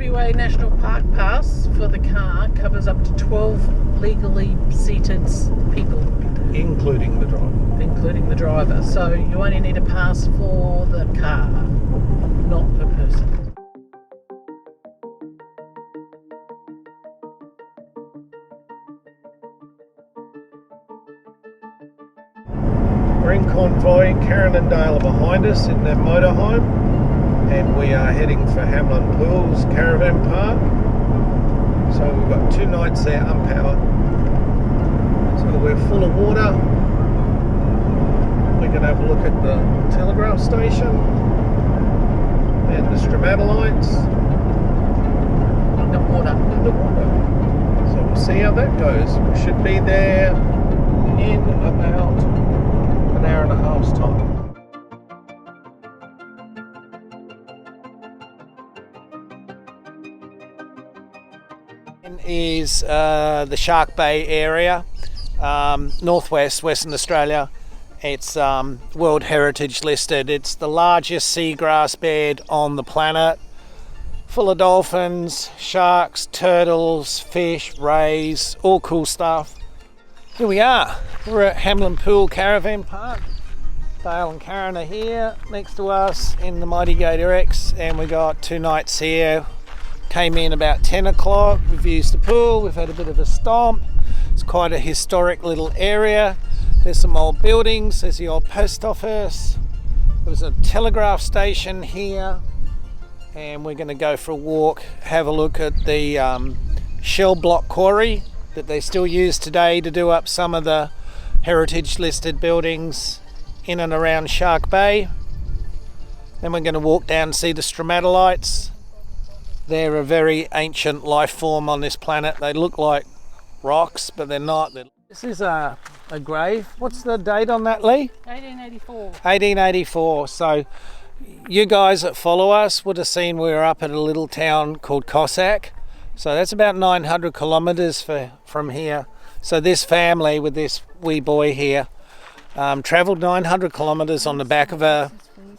WA National Park pass for the car covers up to 12 legally seated people. Including the driver. Including the driver. So you only need a pass for the car, not per person. Green Convoy, Karen and Dale are behind us in their motorhome, and we are heading for Hamlin Pools Caravan Park. So we've got 2 nights there unpowered. So we're full of water. We can have a look at the telegraph station and the stromatolites. In the water. So we'll see how that goes. We should be there in about an hour and a half's time. Is the Shark Bay area, northwest Western Australia. It's World Heritage listed. It's the largest seagrass bed on the planet, full of dolphins, sharks, turtles, fish, rays, all cool stuff. Here we are. We're at Hamlin Pool Caravan Park. Dale and Karen are here next to us in the Mighty Gator X, and we got 2 nights here. Came in about 10 o'clock. We've used the pool. We've had a bit of a stomp. It's quite a historic little area. There's some old buildings. There's the old post office. There was a telegraph station here, and we're going to go for a walk, have a look at the shell block quarry that they still use today to do up some of the heritage listed buildings in and around Shark Bay. Then we're going to walk down and see the stromatolites. They're a very ancient life form on this planet. They look like rocks, but they're not. This is a grave. What's the date on that, Lee? 1884. 1884. So you guys that follow us would have seen we were up at a little town called Cossack. So that's about 900 kilometres from here. So this family with this wee boy here travelled 900 kilometres on the back of a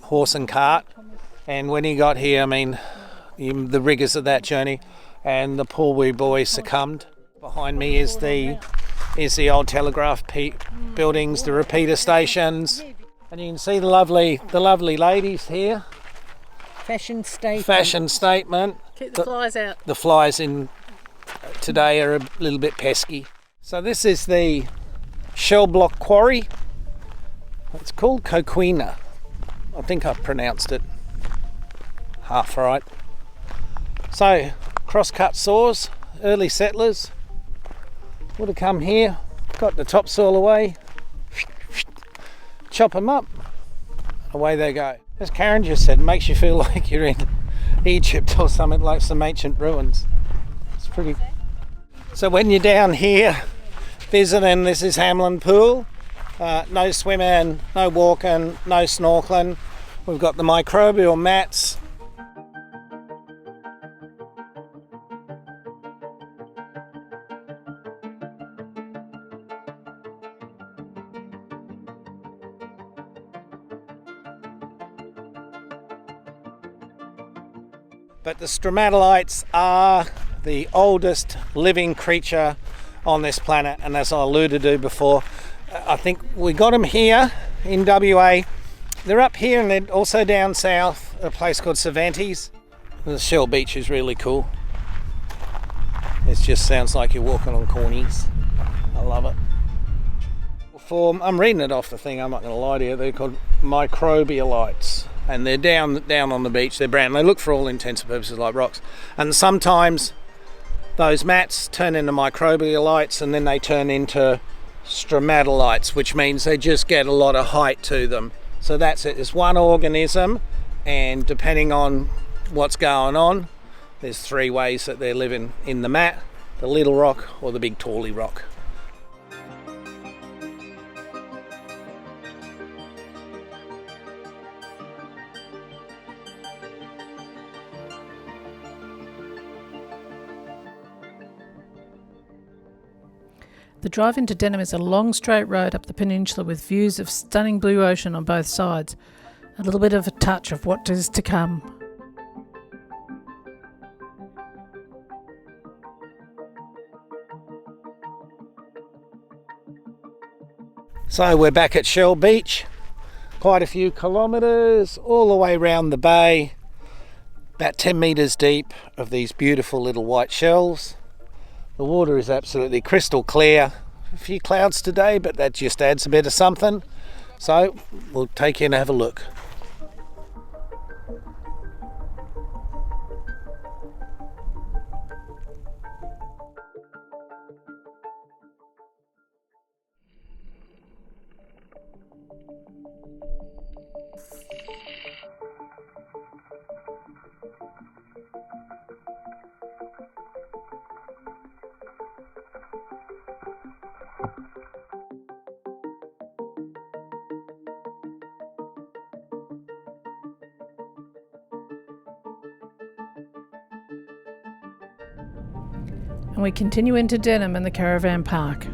horse and cart. And when he got here, I mean, the rigours of that journey, and the poor wee boy succumbed. Behind me is the old telegraph buildings, the repeater stations, and you can see the lovely ladies here. Fashion statement. Keep the flies out. The flies in today are a little bit pesky. So this is the shell block quarry. It's called Coquina. I think I've pronounced it half right. So, cross-cut saws, early settlers would have come here, got the topsoil away, chop them up, away they go. As Karen just said, it makes you feel like you're in Egypt or something, like some ancient ruins. It's pretty. So when you're down here visiting, this is Hamlin Pool. No swimming, no walking, no snorkeling. We've got the microbial mats. But the stromatolites are the oldest living creature on this planet, and as I alluded to before, I think we got them here in WA. They're up here and they're also down south, a place called Cervantes. The shell beach is really cool. It just sounds like you're walking on cornies. I love it. I'm reading it off the thing, I'm not going to lie to you, they're called microbialites. And they're down on the beach, they're brown. They look for all intents and purposes like rocks. And sometimes those mats turn into microbialites and then they turn into stromatolites, which means they just get a lot of height to them. So that's it, it's one organism, and depending on what's going on, there's 3 ways that they're living in the mat: the little rock or the big tally rock. The drive into Denham is a long straight road up the peninsula with views of stunning blue ocean on both sides. A little bit of a touch of what is to come. So we're back at Shell Beach, quite a few kilometres all the way around the bay, about 10 metres deep of these beautiful little white shells. The water is absolutely crystal clear. A few clouds today, but that just adds a bit of something. So we'll take you and have a look. And we continue into Denham and the caravan park.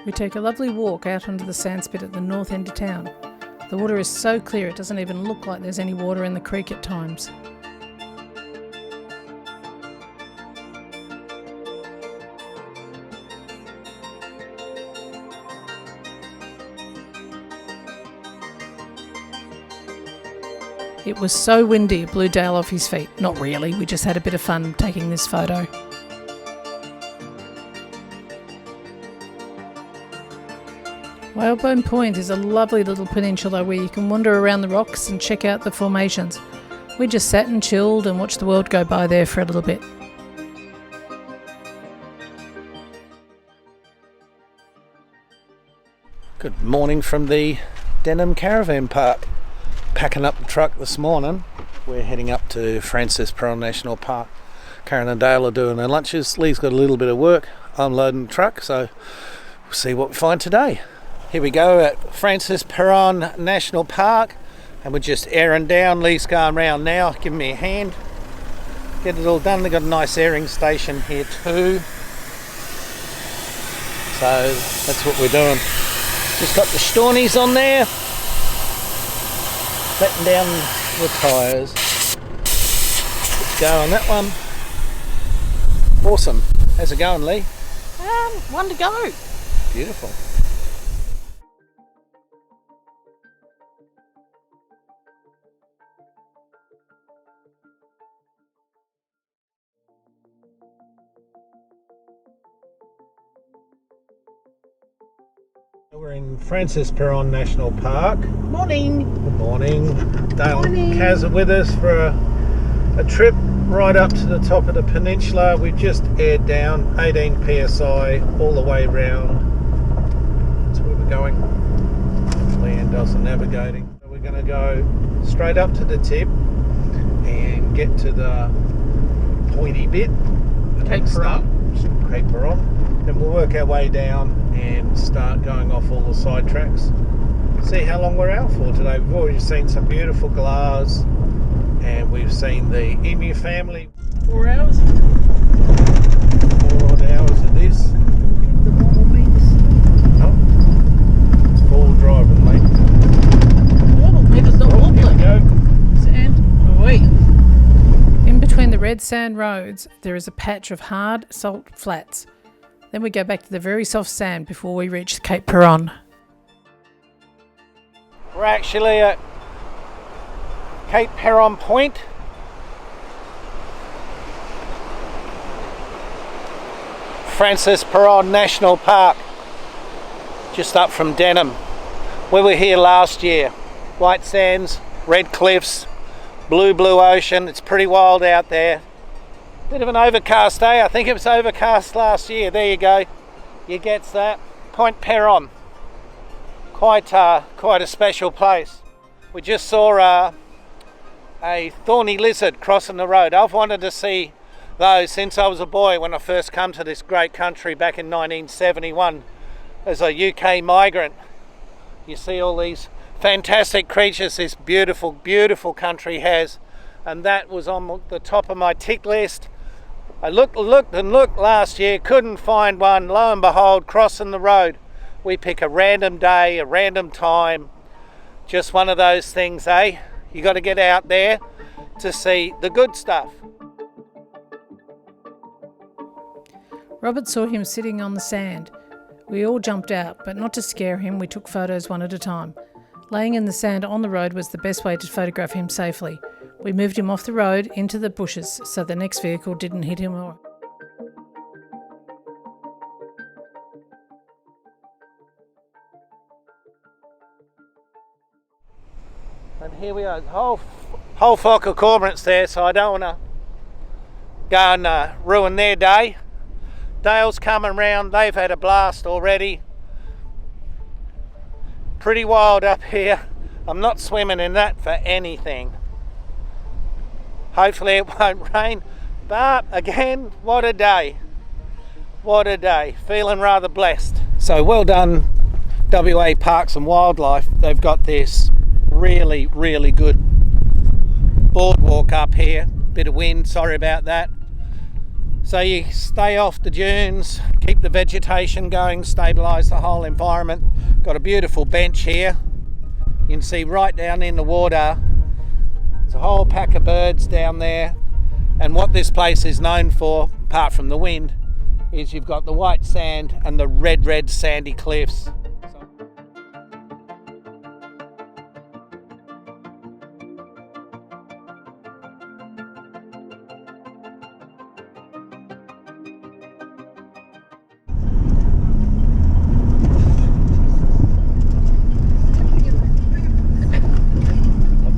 We take a lovely walk out onto the sandspit at the north end of town. The water is so clear it doesn't even look like there's any water in the creek at times. It was so windy it blew Dale off his feet. Not really, we just had a bit of fun taking this photo. Whalebone Point is a lovely little peninsula where you can wander around the rocks and check out the formations. We just sat and chilled and watched the world go by there for a little bit. Good morning from the Denham Caravan Park. Packing up the truck this morning. We're heading up to Cape Peron National Park. Karen and Dale are doing their lunches. Lee's got a little bit of work. I'm loading the truck, so we'll see what we find today. Here we go at Cape Peron National Park, and we're just airing down. Lee's going round now, giving me a hand. Get it all done. They've got a nice airing station here too. So that's what we're doing. Just got the Stornies on there. Letting down the tyres. Let's go on that one. Awesome. How's it going, Lee? One to go. Beautiful. We're in Cape Peron National Park. Morning. Good morning. Dale Morning. and Kaz are with us for a trip right up to the top of the peninsula. We just aired down 18 psi all the way round. That's where we're going. Leanne does the navigating. So we're going to go straight up to the tip and get to the pointy bit. Cape Peron. Cape Peron. Then we'll work our way down and start going off all the side tracks. See how long we're out for today. We've already seen some beautiful glass, and we've seen the emu family. 4 hours. 4 odd hours of this. Oh, it's full driving, mate. Here we go. Sand. Wait. In between the red sand roads, there is a patch of hard salt flats. Then we go back to the very soft sand before we reach Cape Peron. We're actually at Cape Peron Point. Cape Peron National Park, just up from Denham. We were here last year. White sands, red cliffs, blue ocean. It's pretty wild out there. Bit of an overcast day. I think it was overcast last year. There you go. You gets that. Point Peron. Quite a special place. We just saw a thorny lizard crossing the road. I've wanted to see those since I was a boy when I first come to this great country back in 1971 as a UK migrant. You see all these fantastic creatures this beautiful, beautiful country has, and that was on the top of my tick list. I looked last year, couldn't find one. Lo and behold, crossing the road. We pick a random day, a random time. Just one of those things, eh? You got to get out there to see the good stuff. Robert saw him sitting on the sand. We all jumped out, but not to scare him, we took photos one at a time. Laying in the sand on the road was the best way to photograph him safely. We moved him off the road into the bushes so the next vehicle didn't hit him. And here we are, whole flock of cormorants there, so I don't want to go and ruin their day. Dale's coming round, they've had a blast already. Pretty wild up here. I'm not swimming in that for anything. Hopefully it won't rain, but again, what a day. What a day, feeling rather blessed. So well done WA Parks and Wildlife. They've got this really, really good boardwalk up here. Bit of wind, sorry about that. So you stay off the dunes, keep the vegetation going, stabilise the whole environment. Got a beautiful bench here. You can see right down in the water. There's a whole pack of birds down there. And what this place is known for, apart from the wind, is you've got the white sand and the red sandy cliffs.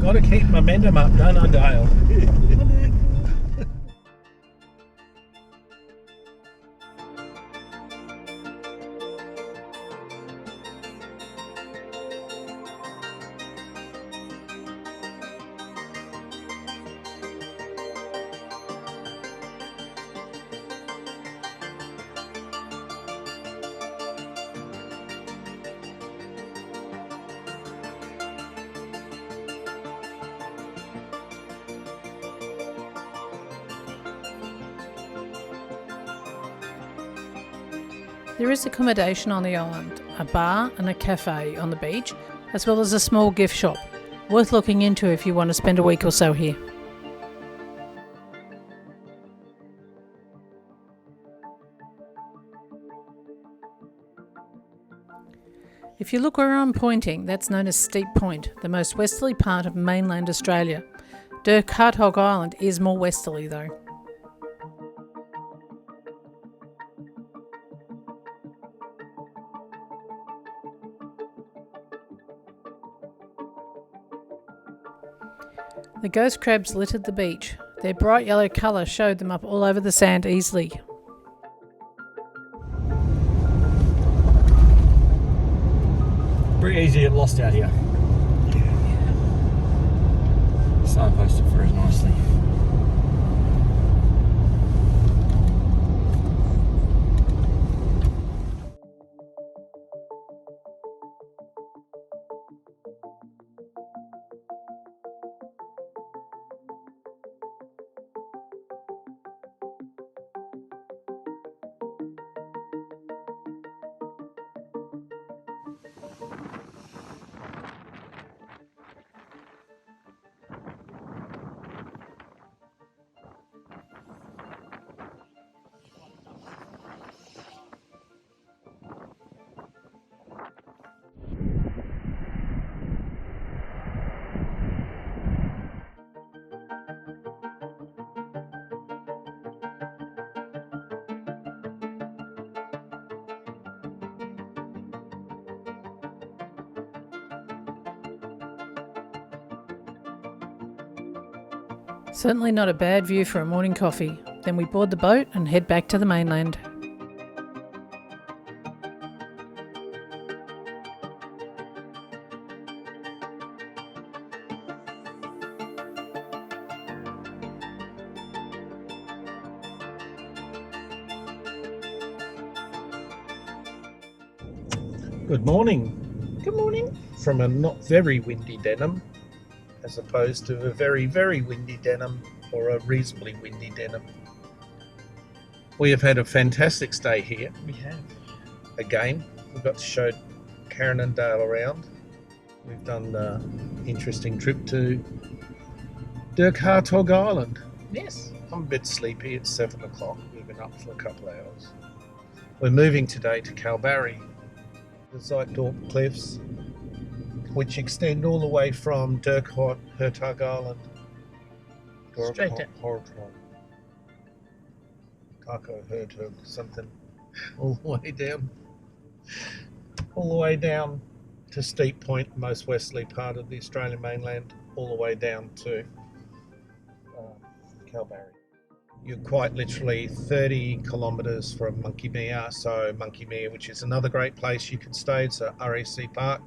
Got to keep momentum up, don't I, Dale? There is accommodation on the island, a bar and a cafe on the beach, as well as a small gift shop. Worth looking into if you want to spend a week or so here. If you look where I'm pointing, that's known as Steep Point, the most westerly part of mainland Australia. Dirk Hartog Island is more westerly though. The ghost crabs littered the beach. Their bright yellow colour showed them up all over the sand easily. Pretty easy to get lost out here. Signposted for us nicely. Certainly not a bad view for a morning coffee. Then we board the boat and head back to the mainland. Good morning. Good morning. From a not very windy Denham, as opposed to a very, very windy Denham or a reasonably windy Denham. We have had a fantastic stay here. We have. Again, we've got to show Karen and Dale around. We've done the interesting trip to Dirk Hartog Island. Yes. I'm a bit sleepy. It's 7 o'clock. We've been up for a couple of hours. We're moving today to Kalbarri, the Zeitdorp Cliffs, which extend all the way from Dirk Hartog Island. Straight down. Taco Hartog, something, all the way down. All the way down to Steep Point, the most westerly part of the Australian mainland, all the way down to Kalbarri. You're quite literally 30 kilometres from Monkey Mere, so Monkey Mere, which is another great place you can stay. It's a RAC park,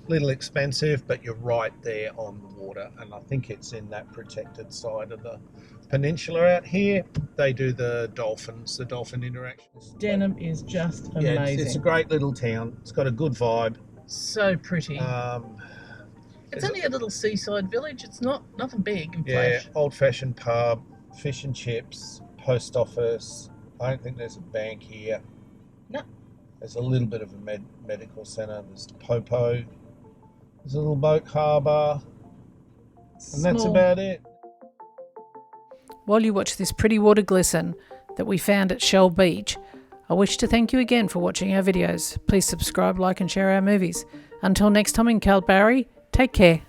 little expensive, but you're right there on the water, and I think it's in that protected side of the peninsula. Out here they do the dolphins, the dolphin interactions. Denham is just amazing. Yeah, it's a great little town. It's got a good vibe. So pretty. It's only a little seaside village. It's nothing big and flash. Old-fashioned pub, fish and chips, post office. I don't think there's a bank here. No. There's a little bit of a medical centre. There's Popo. There's a little boat harbour. And that's about it. While you watch this pretty water glisten that we found at Shell Beach, I wish to thank you again for watching our videos. Please subscribe, like and share our movies. Until next time in Kalbarri, take care.